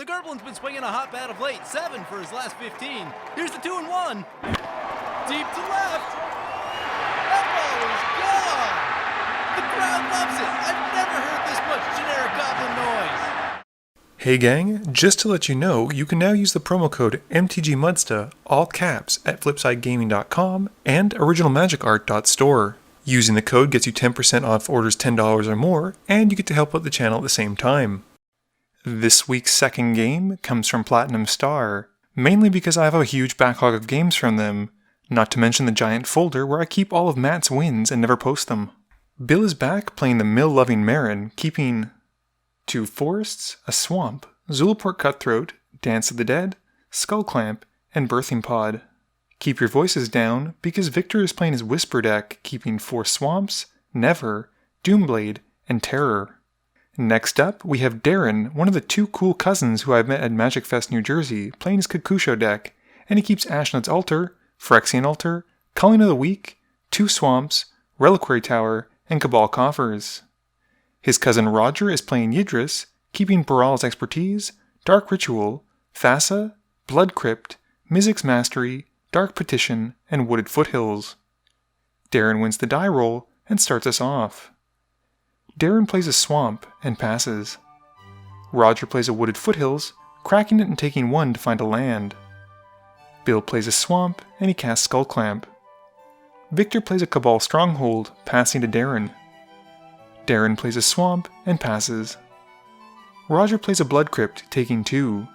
The Gerblin's been swinging a hot bat of late, 7 for his last 15. Here's the 2-1. Deep to left. That ball is gone. The crowd loves it. I've never heard this much generic goblin noise. Hey gang, just to let you know, you can now use the promo code MTGMudsta, all caps, at flipsidegaming.com and originalmagicart.store. Using the code gets you 10% off orders $10 or more, and you get to help out the channel at the same time. This week's second game comes from Platinum Star, mainly because I have a huge backlog of games from them, not to mention the giant folder where I keep all of Matt's wins and never post them. Bill is back playing the mill-loving Meren, keeping 2 forests, a swamp, Zulaport Cutthroat, Dance of the Dead, Skull Clamp, and Birthing Pod. Keep your voices down, because Victor is playing his Whisper deck, keeping 4 swamps, Never, Doomblade, and Terror. Next up, we have Darren, one of the 2 cool cousins who I've met at Magic Fest New Jersey, playing his Kokusho deck, and he keeps Ashnod's Altar, Phyrexian Altar, Culling of the Weak, 2 swamps, Reliquary Tower, and Cabal Coffers. His cousin Roger is playing Yidris, keeping Baral's Expertise, Dark Ritual, Thassa, Blood Crypt, Mizzix's Mastery, Dark Petition, and Wooded Foothills. Darren wins the die roll and starts us off. Darren plays a swamp and passes. Roger plays a Wooded Foothills, cracking it and taking 1 to find a land. Bill plays a swamp and he casts Skull Clamp. Victor plays a Cabal Stronghold, passing to Darren. Darren plays a swamp and passes. Roger plays a Blood Crypt, taking 2.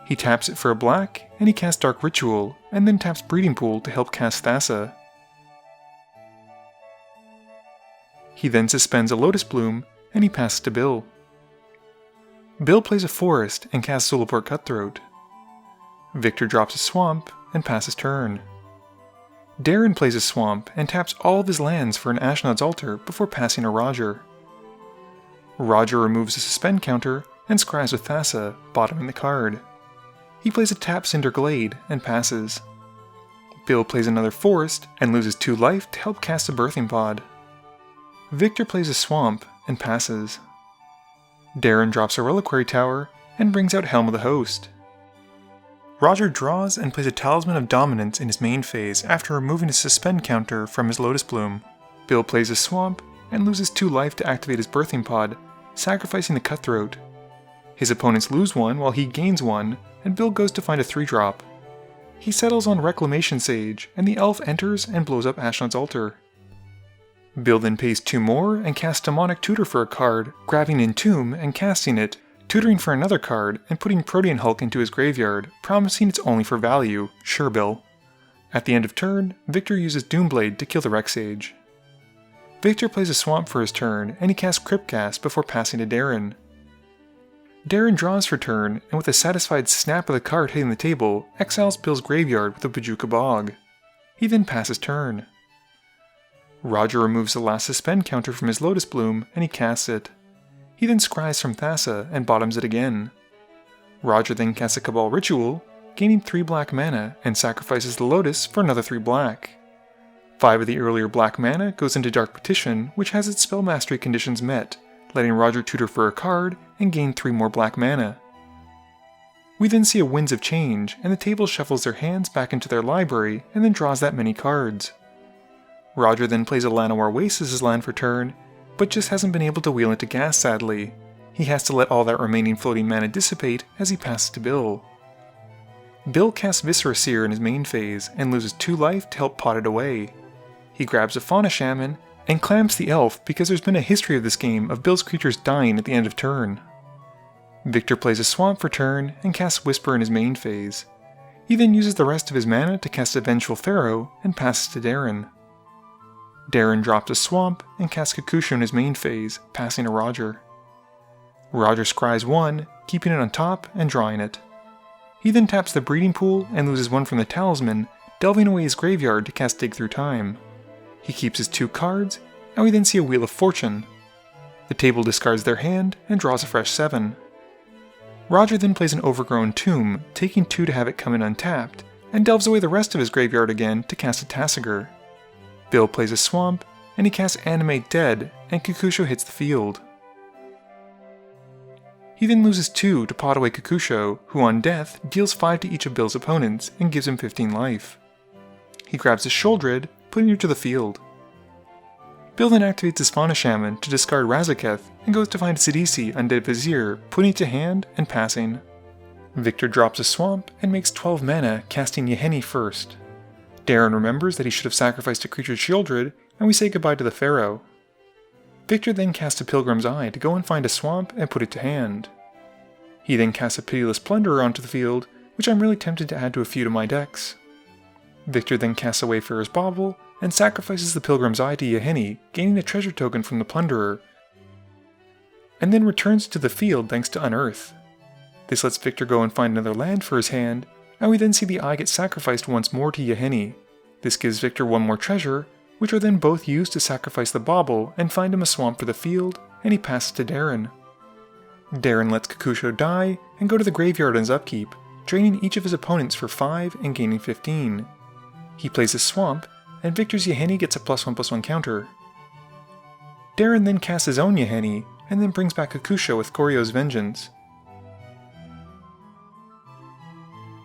He taps it for a black, and he casts Dark Ritual, and then taps Breeding Pool to help cast Thassa. He then suspends a Lotus Bloom, and he passes to Bill. Bill plays a forest and casts Zulaport Cutthroat. Victor drops a swamp and passes turn. Darren plays a swamp and taps all of his lands for an Ashnod's Altar before passing to Roger. Roger removes a suspend counter and scries with Thassa, bottoming the card. He plays a tap Cinder Glade and passes. Bill plays another forest and loses 2 life to help cast a Birthing Pod. Victor plays a swamp and passes. Darren drops a Reliquary Tower and brings out Helm of the Host. Roger draws and plays a Talisman of Dominance in his main phase after removing a suspend counter from his Lotus Bloom. Bill plays a swamp and loses 2 life to activate his Birthing Pod, sacrificing the Cutthroat. His opponents lose 1 while he gains 1, and Bill goes to find a 3-drop. He settles on Reclamation Sage, and the elf enters and blows up Ashnod's Altar. Bill then pays 2 more and casts Demonic Tutor for a card, grabbing Entomb and casting it, tutoring for another card, and putting Protean Hulk into his graveyard, promising it's only for value. Sure, Bill. At the end of turn, Victor uses Doomblade to kill the Rec Sage. Victor plays a swamp for his turn, and he casts Cryptcast before passing to Darren. Darren draws for turn, and with a satisfied snap of the card hitting the table, exiles Bill's graveyard with a Bojuka Bog. He then passes turn. Roger removes the last suspend counter from his Lotus Bloom, and he casts it. He then scries from Thassa and bottoms it again. Roger then casts a Cabal Ritual, gaining 3 black mana, and sacrifices the Lotus for another 3 black. 5 of the earlier black mana goes into Dark Petition, which has its spell mastery conditions met, letting Roger tutor for a card and gain 3 more black mana. We then see a Winds of Change, and the table shuffles their hands back into their library and then draws that many cards. Roger then plays a Llanowar Waste as his land for turn, but just hasn't been able to wheel into gas sadly. He has to let all that remaining floating mana dissipate as he passes to Bill. Bill casts Viscera Seer in his main phase and loses 2 life to help pot it away. He grabs a Fauna Shaman and clamps the elf because there's been a history of this game of Bill's creatures dying at the end of turn. Victor plays a swamp for turn and casts Whisper in his main phase. He then uses the rest of his mana to cast a Vengeful Pharaoh and passes to Darren. Darren drops a swamp and casts Kokusho in his main phase, passing to Roger. Roger scries 1, keeping it on top and drawing it. He then taps the Breeding Pool and loses 1 from the Talisman, delving away his graveyard to cast Dig Through Time. He keeps his 2 cards, and we then see a Wheel of Fortune. The table discards their hand and draws a fresh 7. Roger then plays an Overgrown Tomb, taking 2 to have it come in untapped, and delves away the rest of his graveyard again to cast a Tassiger. Bill plays a swamp, and he casts Animate Dead, and Kokusho hits the field. He then loses 2 to pot away Kokusho, who on death deals 5 to each of Bill's opponents and gives him 15 life. He grabs his Sholdred, putting her to the field. Bill then activates his Fauna Shaman to discard Razaketh and goes to find Sidisi Undead Vizier, putting it to hand and passing. Victor drops a swamp and makes 12 mana, casting Yeheni first. Darren remembers that he should have sacrificed a creature's Shieldred, and we say goodbye to the Pharaoh. Victor then casts a Pilgrim's Eye to go and find a swamp and put it to hand. He then casts a Pitiless Plunderer onto the field, which I'm really tempted to add to a few of my decks. Victor then casts a Wayfarer's Bauble and sacrifices the Pilgrim's Eye to Yeheni, gaining a treasure token from the Plunderer, and then returns to the field thanks to Unearth. This lets Victor go and find another land for his hand, and we then see the eye get sacrificed once more to Yeheni. This gives Victor 1 more treasure, which are then both used to sacrifice the bauble and find him a swamp for the field, and he passes to Darren. Darren lets Kokusho die and go to the graveyard on his upkeep, draining each of his opponents for 5 and gaining 15. He plays a swamp, and Victor's Yeheni gets a +1/+1 counter. Darren then casts his own Yeheni, and then brings back Kokusho with Koryo's Vengeance.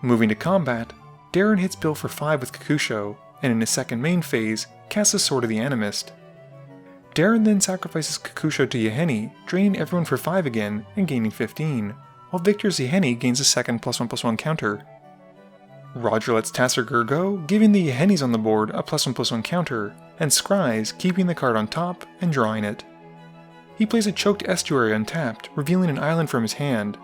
Moving to combat, Darren hits Bill for 5 with Kokusho, and in his second main phase, casts a Sword of the Animist. Darren then sacrifices Kokusho to Yeheni, draining everyone for 5 again and gaining 15, while Victor's Yeheni gains a second +1/+1 counter. Roger lets Tassergur go, giving the Yehenis on the board a +1/+1 counter, and Scries keeping the card on top and drawing it. He plays a Choked Estuary untapped, revealing an island from his hand.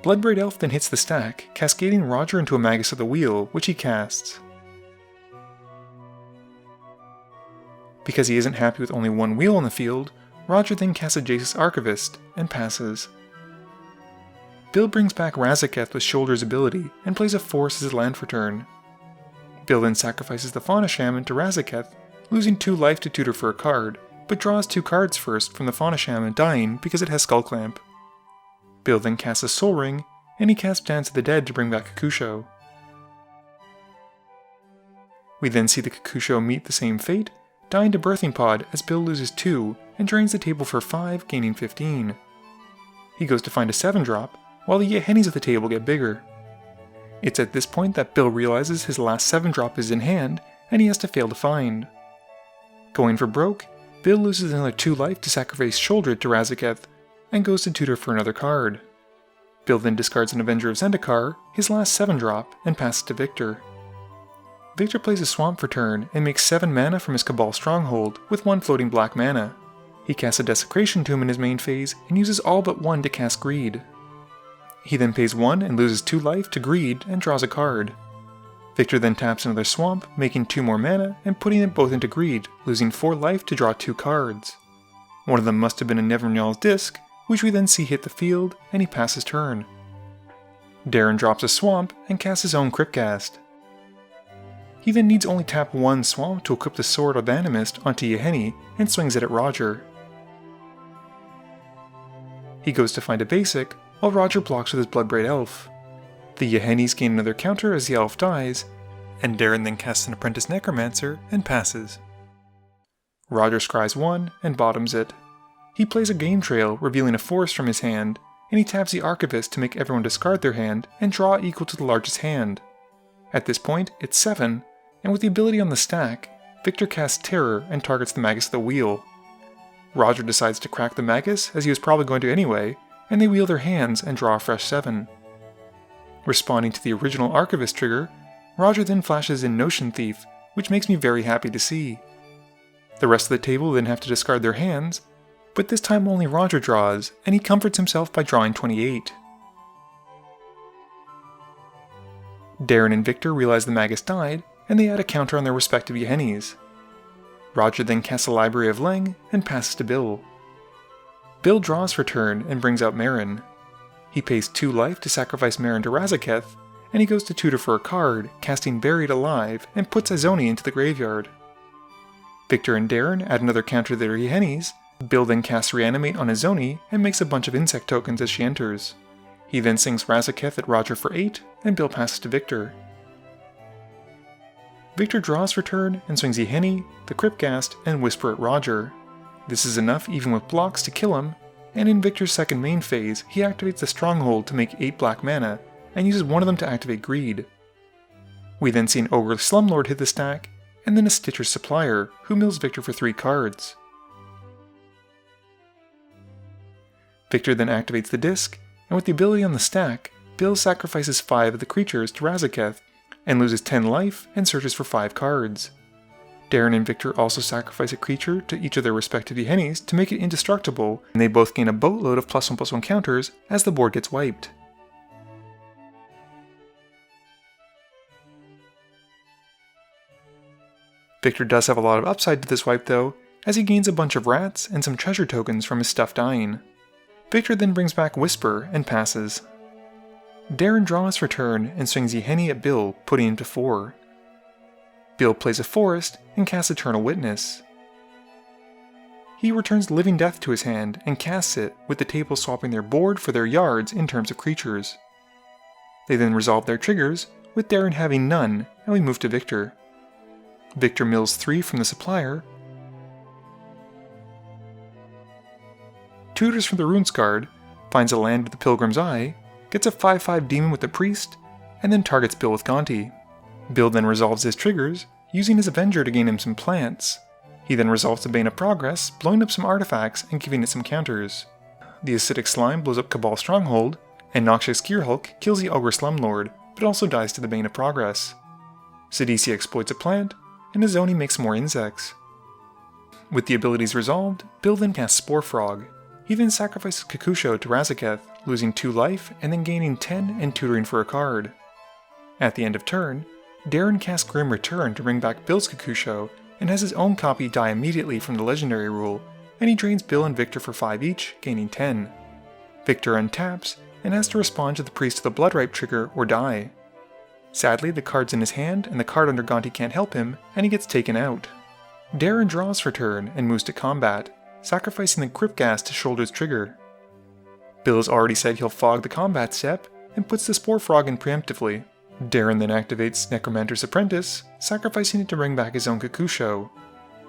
Bloodbraid Elf then hits the stack, cascading Roger into a Magus of the Wheel, which he casts. Because he isn't happy with only 1 wheel on the field, Roger then casts a Jace's Archivist, and passes. Bill brings back Razaketh with Shoulder's ability, and plays a Forest as his land for turn. Bill then sacrifices the Fauna Shaman to Razaketh, losing 2 life to tutor for a card, but draws 2 cards first from the Fauna Shaman dying because it has Skullclamp. Bill then casts a Soul Ring, and he casts Dance of the Dead to bring back Kokusho. We then see the Kokusho meet the same fate, dying to Birthing Pod as Bill loses 2 and drains the table for 5, gaining 15. He goes to find a 7-drop, while the Yehenis at the table get bigger. It's at this point that Bill realizes his last 7-drop is in hand, and he has to fail to find. Going for broke, Bill loses another 2 life to sacrifice Shouldered to Razaketh, and goes to tutor for another card. Bill then discards an Avenger of Zendikar, his last 7-drop, and passes to Victor. Victor plays a Swamp for turn and makes 7 mana from his Cabal Stronghold with 1 floating black mana. He casts a Desecration Tomb in his main phase and uses all but 1 to cast Greed. He then pays 1 and loses 2 life to Greed and draws a card. Victor then taps another Swamp, making 2 more mana and putting them both into Greed, losing 4 life to draw 2 cards. One of them must have been a Nevernyal's Disc, which we then see hit the field, and he passes turn. Darren drops a Swamp and casts his own Cryptcast. He then needs only tap 1 Swamp to equip the Sword of the Animist onto Yeheni and swings it at Roger. He goes to find a basic, while Roger blocks with his Bloodbraid Elf. The Yehenis gain another counter as the elf dies, and Darren then casts an Apprentice Necromancer and passes. Roger scries 1 and bottoms it. He plays a Game Trail, revealing a forest from his hand, and he taps the Archivist to make everyone discard their hand and draw equal to the largest hand. At this point, it's 7, and with the ability on the stack, Victor casts Terror and targets the Magus of the Wheel. Roger decides to crack the Magus, as he was probably going to anyway, and they wheel their hands and draw a fresh 7. Responding to the original Archivist trigger, Roger then flashes in Notion Thief, which makes me very happy to see. The rest of the table then have to discard their hands, but this time only Roger draws, and he comforts himself by drawing 28. Darren and Victor realize the Magus died, and they add a counter on their respective Yehenis. Roger then casts a Library of Leng and passes to Bill. Bill draws for turn and brings out Meren. He pays 2 life to sacrifice Meren to Razaketh, and he goes to tutor for a card, casting Buried Alive, and puts Izoni into the graveyard. Victor and Darren add another counter to their Yehenis. Bill then casts Reanimate on Izoni and makes a bunch of insect tokens as she enters. He then sings Razaketh at Roger for 8, and Bill passes to Victor. Victor draws for turn and swings Yeheni, the Cryptcast, and Whisper at Roger. This is enough even with blocks to kill him, and in Victor's second main phase, he activates the Stronghold to make 8 black mana, and uses one of them to activate Greed. We then see an Ogre Slumlord hit the stack, and then a Stitcher's Supplier, who mills Victor for 3 cards. Victor then activates the disc, and with the ability on the stack, Bill sacrifices 5 of the creatures to Razaketh, and loses 10 life and searches for 5 cards. Darren and Victor also sacrifice a creature to each of their respective Yehennies to make it indestructible, and they both gain a boatload of +1/+1 counters as the board gets wiped. Victor does have a lot of upside to this wipe though, as he gains a bunch of rats and some treasure tokens from his stuff dying. Victor then brings back Whisper and passes. Darren draws for turn and swings Yehenni at Bill, putting him to 4. Bill plays a Forest and casts Eternal Witness. He returns Living Death to his hand and casts it, with the table swapping their board for their yards in terms of creatures. They then resolve their triggers, with Darren having none, and we move to Victor. Victor mills 3 from the Supplier, tutors from the Runescarred, finds a land with the Pilgrim's Eye, gets a 5/5 demon with the Priest, and then targets Bill with Gonti. Bill then resolves his triggers, using his Avenger to gain him some plants. He then resolves the Bane of Progress, blowing up some artifacts and giving it some counters. The Acidic Slime blows up Cabal Stronghold, and Noxious Gearhulk kills the Ogre Slumlord, but also dies to the Bane of Progress. Sidisi exploits a plant, and Azoni makes more insects. With the abilities resolved, Bill then casts Spore Frog. He then sacrifices Kokusho to Razaketh, losing 2 life and then gaining 10 and tutoring for a card. At the end of turn, Darren casts Grim Return to bring back Bill's Kokusho, and has his own copy die immediately from the legendary rule, and he drains Bill and Victor for 5 each, gaining 10. Victor untaps, and has to respond to the Priest of the Bloodripe trigger or die. Sadly, the card's in his hand, and the card under Gonti can't help him, and he gets taken out. Darren draws for turn and moves to combat, sacrificing the Gripgas to Shoulder's trigger. Bill has already said he'll fog the combat step, and puts the Spore Frog in preemptively. Darren then activates Necromancer's Apprentice, sacrificing it to bring back his own Kokusho.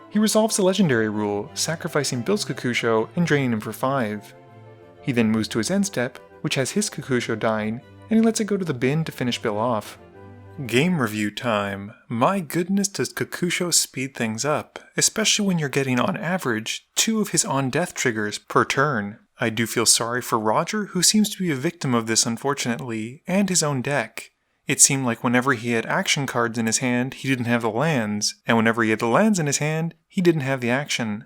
He resolves the legendary rule, sacrificing Bill's Kokusho and draining him for 5. He then moves to his end step, which has his Kokusho dying, and he lets it go to the bin to finish Bill off. Game review time. My goodness, does Kokusho speed things up, especially when you're getting on average 2 of his on-death triggers per turn. I do feel sorry for Roger, who seems to be a victim of this unfortunately, and his own deck. It seemed like whenever he had action cards in his hand, he didn't have the lands, and whenever he had the lands in his hand, he didn't have the action.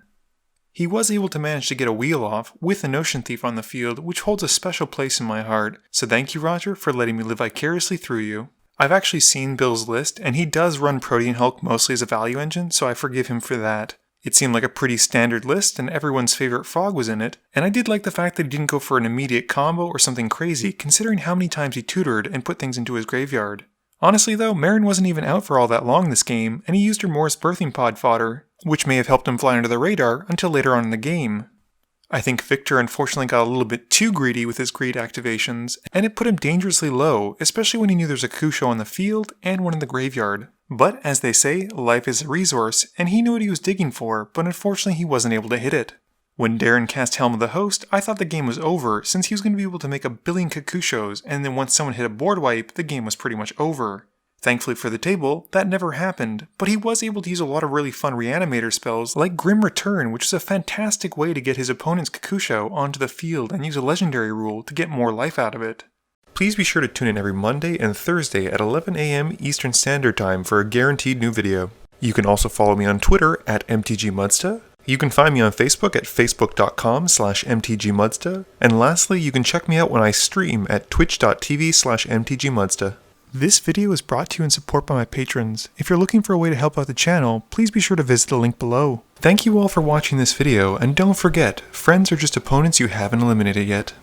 He was able to manage to get a wheel off with a Notion Thief on the field, which holds a special place in my heart, so thank you Roger for letting me live vicariously through you. I've actually seen Bill's list, and he does run Protean Hulk mostly as a value engine, so I forgive him for that. It seemed like a pretty standard list, and everyone's favorite frog was in it, and I did like the fact that he didn't go for an immediate combo or something crazy, considering how many times he tutored and put things into his graveyard. Honestly though, Meren wasn't even out for all that long this game, and he used her Morris birthing pod fodder, which may have helped him fly under the radar until later on in the game. I think Victor unfortunately got a little bit too greedy with his greed activations, and it put him dangerously low, especially when he knew there's a Kokusho on the field and one in the graveyard. But, as they say, life is a resource, and he knew what he was digging for, but unfortunately he wasn't able to hit it. When Darren cast Helm of the Host, I thought the game was over, since he was going to be able to make 1 billion Kokushos, and then once someone hit a board wipe, the game was pretty much over. Thankfully for the table, that never happened, but he was able to use a lot of really fun reanimator spells like Grim Return, which is a fantastic way to get his opponent's Kokusho onto the field and use a legendary rule to get more life out of it. Please be sure to tune in every Monday and Thursday at 11 AM Eastern Standard Time for a guaranteed new video. You can also follow me on Twitter at MTGMudsta. You can find me on Facebook at facebook.com/MTGMudsta. And lastly, you can check me out when I stream at twitch.tv/MTGMudsta. This video is brought to you in support by my patrons. If you're looking for a way to help out the channel, please be sure to visit the link below. Thank you all for watching this video, and don't forget, friends are just opponents you haven't eliminated yet.